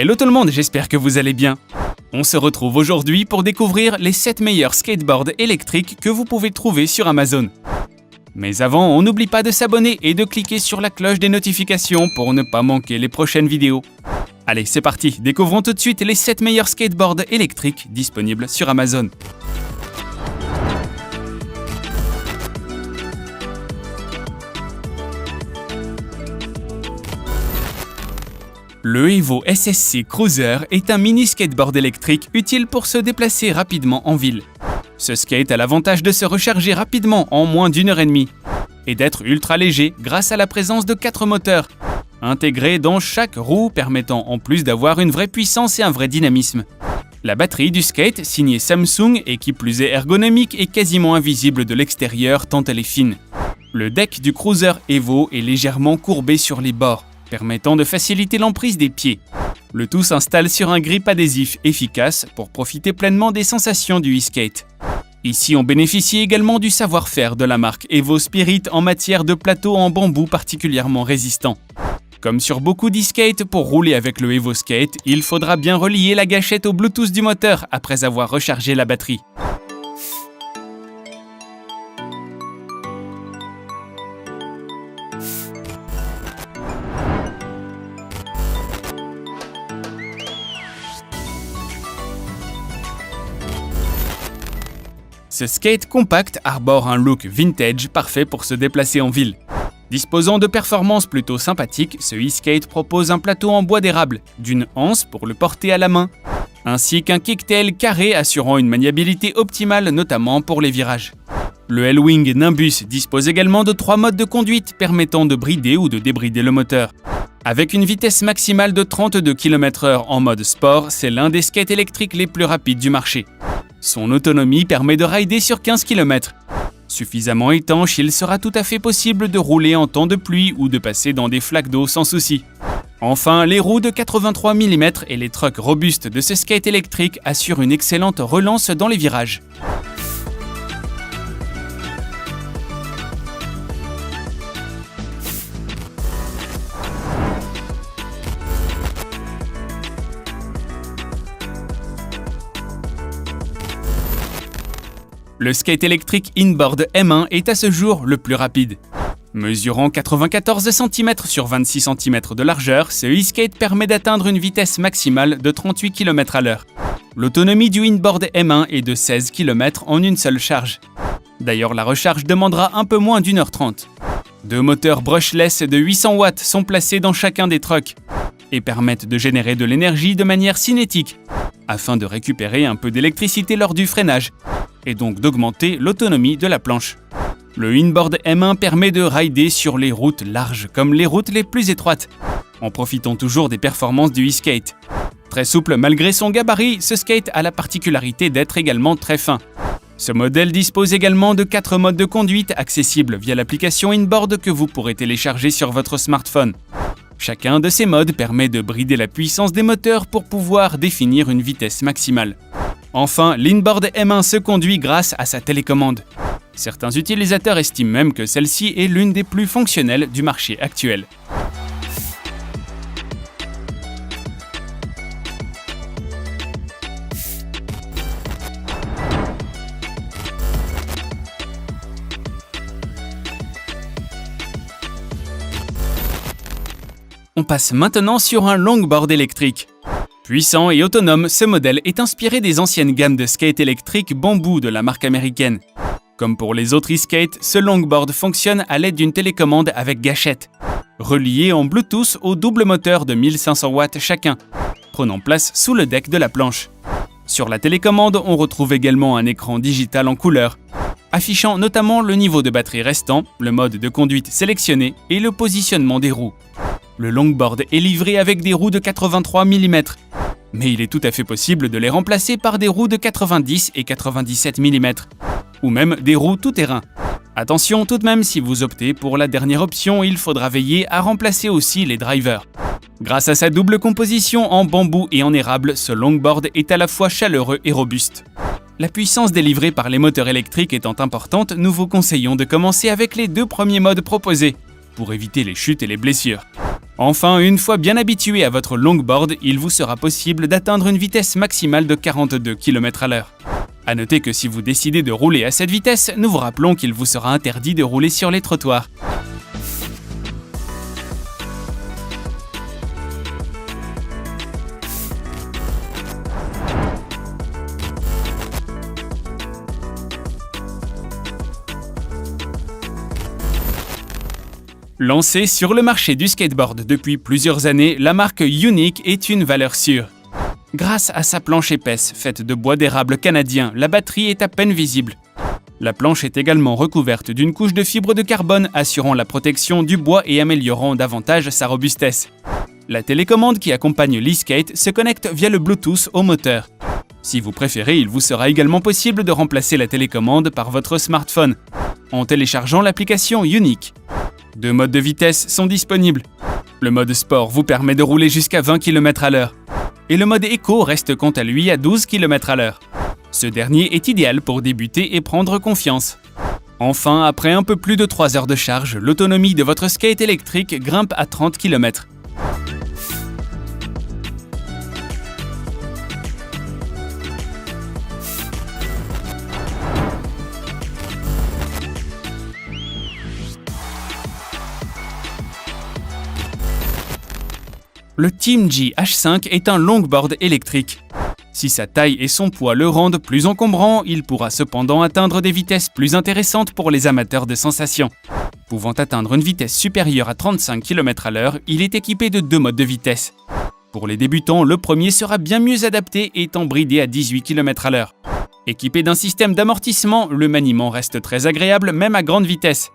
Hello tout le monde, j'espère que vous allez bien. On se retrouve aujourd'hui pour découvrir les 7 meilleurs skateboards électriques que vous pouvez trouver sur Amazon. Mais avant, on n'oublie pas de s'abonner et de cliquer sur la cloche des notifications pour ne pas manquer les prochaines vidéos. Allez, c'est parti, découvrons tout de suite les 7 meilleurs skateboards électriques disponibles sur Amazon. Le Evo SSC Cruiser est un mini skateboard électrique utile pour se déplacer rapidement en ville. Ce skate a l'avantage de se recharger rapidement en moins d'une heure et demie et d'être ultra léger grâce à la présence de 4 moteurs intégrés dans chaque roue permettant en plus d'avoir une vraie puissance et un vrai dynamisme. La batterie du skate, signée Samsung et qui plus est ergonomique, est quasiment invisible de l'extérieur tant elle est fine. Le deck du Cruiser Evo est légèrement courbé sur les bords, permettant de faciliter l'emprise des pieds. Le tout s'installe sur un grip adhésif efficace pour profiter pleinement des sensations du e-skate. Ici, on bénéficie également du savoir-faire de la marque Evo Spirit en matière de plateau en bambou particulièrement résistant. Comme sur beaucoup d'e-skate, pour rouler avec le Evo Skate, il faudra bien relier la gâchette au Bluetooth du moteur après avoir rechargé la batterie. Ce skate compact arbore un look vintage parfait pour se déplacer en ville. Disposant de performances plutôt sympathiques, ce e-skate propose un plateau en bois d'érable, d'une anse pour le porter à la main, ainsi qu'un kicktail carré assurant une maniabilité optimale notamment pour les virages. Le L-Wing Nimbus dispose également de 3 modes de conduite permettant de brider ou de débrider le moteur. Avec une vitesse maximale de 32 km/h en mode sport, c'est l'un des skates électriques les plus rapides du marché. Son autonomie permet de rider sur 15 km. Suffisamment étanche, il sera tout à fait possible de rouler en temps de pluie ou de passer dans des flaques d'eau sans souci. Enfin, les roues de 83 mm et les trucks robustes de ce skate électrique assurent une excellente relance dans les virages. Le skate électrique Inboard M1 est à ce jour le plus rapide. Mesurant 94 cm sur 26 cm de largeur, ce e-skate permet d'atteindre une vitesse maximale de 38 km/h. L'autonomie du Inboard M1 est de 16 km en une seule charge. D'ailleurs, la recharge demandera un peu moins d'1h30. 2 moteurs brushless de 800 watts sont placés dans chacun des trucks et permettent de générer de l'énergie de manière cinétique, afin de récupérer un peu d'électricité lors du freinage, et donc d'augmenter l'autonomie de la planche. Le Inboard M1 permet de rider sur les routes larges comme les routes les plus étroites, en profitant toujours des performances du e-skate. Très souple malgré son gabarit, ce skate a la particularité d'être également très fin. Ce modèle dispose également de 4 modes de conduite accessibles via l'application Inboard que vous pourrez télécharger sur votre smartphone. Chacun de ces modes permet de brider la puissance des moteurs pour pouvoir définir une vitesse maximale. Enfin, l'Inboard M1 se conduit grâce à sa télécommande. Certains utilisateurs estiment même que celle-ci est l'une des plus fonctionnelles du marché actuel. On passe maintenant sur un longboard électrique. Puissant et autonome, ce modèle est inspiré des anciennes gammes de skate électrique bambou de la marque américaine. Comme pour les autres e-skates, ce longboard fonctionne à l'aide d'une télécommande avec gâchette, reliée en Bluetooth au double moteur de 1500 watts chacun, prenant place sous le deck de la planche. Sur la télécommande, on retrouve également un écran digital en couleur, affichant notamment le niveau de batterie restant, le mode de conduite sélectionné et le positionnement des roues. Le longboard est livré avec des roues de 83 mm, mais il est tout à fait possible de les remplacer par des roues de 90 et 97 mm, ou même des roues tout-terrain. Attention tout de même, si vous optez pour la dernière option, il faudra veiller à remplacer aussi les drivers. Grâce à sa double composition en bambou et en érable, ce longboard est à la fois chaleureux et robuste. La puissance délivrée par les moteurs électriques étant importante, nous vous conseillons de commencer avec les 2 premiers modes proposés, pour éviter les chutes et les blessures. Enfin, une fois bien habitué à votre longboard, il vous sera possible d'atteindre une vitesse maximale de 42 km/h. A noter que si vous décidez de rouler à cette vitesse, nous vous rappelons qu'il vous sera interdit de rouler sur les trottoirs. Lancée sur le marché du skateboard depuis plusieurs années, la marque Unique est une valeur sûre. Grâce à sa planche épaisse, faite de bois d'érable canadien, la batterie est à peine visible. La planche est également recouverte d'une couche de fibre de carbone assurant la protection du bois et améliorant davantage sa robustesse. La télécommande qui accompagne l'e-skate se connecte via le Bluetooth au moteur. Si vous préférez, il vous sera également possible de remplacer la télécommande par votre smartphone, en téléchargeant l'application Unique. 2 modes de vitesse sont disponibles. Le mode sport vous permet de rouler jusqu'à 20 km/h. Et le mode éco reste quant à lui à 12 km/h. Ce dernier est idéal pour débuter et prendre confiance. Enfin, après un peu plus de 3 heures de charge, l'autonomie de votre skate électrique grimpe à 30 km. Le Team G H5 est un longboard électrique. Si sa taille et son poids le rendent plus encombrant, il pourra cependant atteindre des vitesses plus intéressantes pour les amateurs de sensations. Pouvant atteindre une vitesse supérieure à 35 km/h, il est équipé de 2 modes de vitesse. Pour les débutants, le premier sera bien mieux adapté étant bridé à 18 km/h. Équipé d'un système d'amortissement, le maniement reste très agréable même à grande vitesse,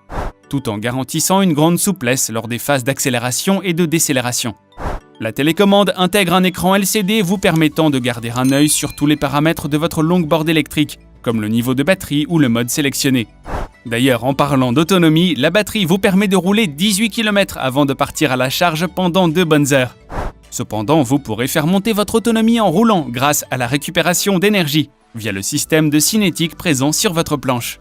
tout en garantissant une grande souplesse lors des phases d'accélération et de décélération. La télécommande intègre un écran LCD vous permettant de garder un œil sur tous les paramètres de votre longboard électrique, comme le niveau de batterie ou le mode sélectionné. D'ailleurs, en parlant d'autonomie, la batterie vous permet de rouler 18 km avant de partir à la charge pendant 2 bonnes heures. Cependant, vous pourrez faire monter votre autonomie en roulant grâce à la récupération d'énergie, via le système de cinétique présent sur votre planche.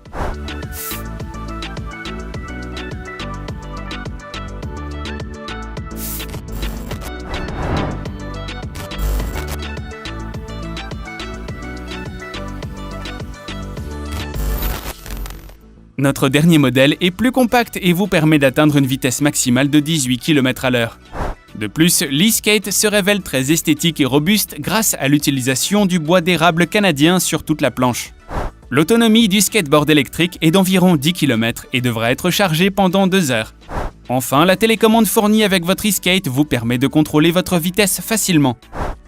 Notre dernier modèle est plus compact et vous permet d'atteindre une vitesse maximale de 18 km/h. De plus, l'e-skate se révèle très esthétique et robuste grâce à l'utilisation du bois d'érable canadien sur toute la planche. L'autonomie du skateboard électrique est d'environ 10 km et devra être chargée pendant 2 heures. Enfin, la télécommande fournie avec votre e-skate vous permet de contrôler votre vitesse facilement,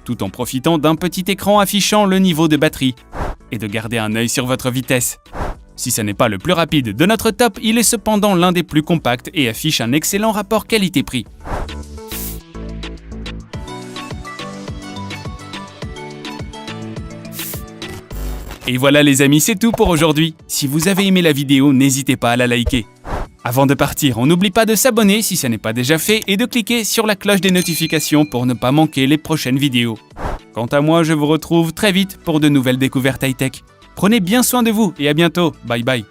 tout en profitant d'un petit écran affichant le niveau de batterie, et de garder un œil sur votre vitesse. Si ce n'est pas le plus rapide de notre top, il est cependant l'un des plus compacts et affiche un excellent rapport qualité-prix. Et voilà les amis, c'est tout pour aujourd'hui. Si vous avez aimé la vidéo, n'hésitez pas à la liker. Avant de partir, on n'oublie pas de s'abonner si ce n'est pas déjà fait et de cliquer sur la cloche des notifications pour ne pas manquer les prochaines vidéos. Quant à moi, je vous retrouve très vite pour de nouvelles découvertes high-tech. Prenez bien soin de vous et à bientôt. Bye bye.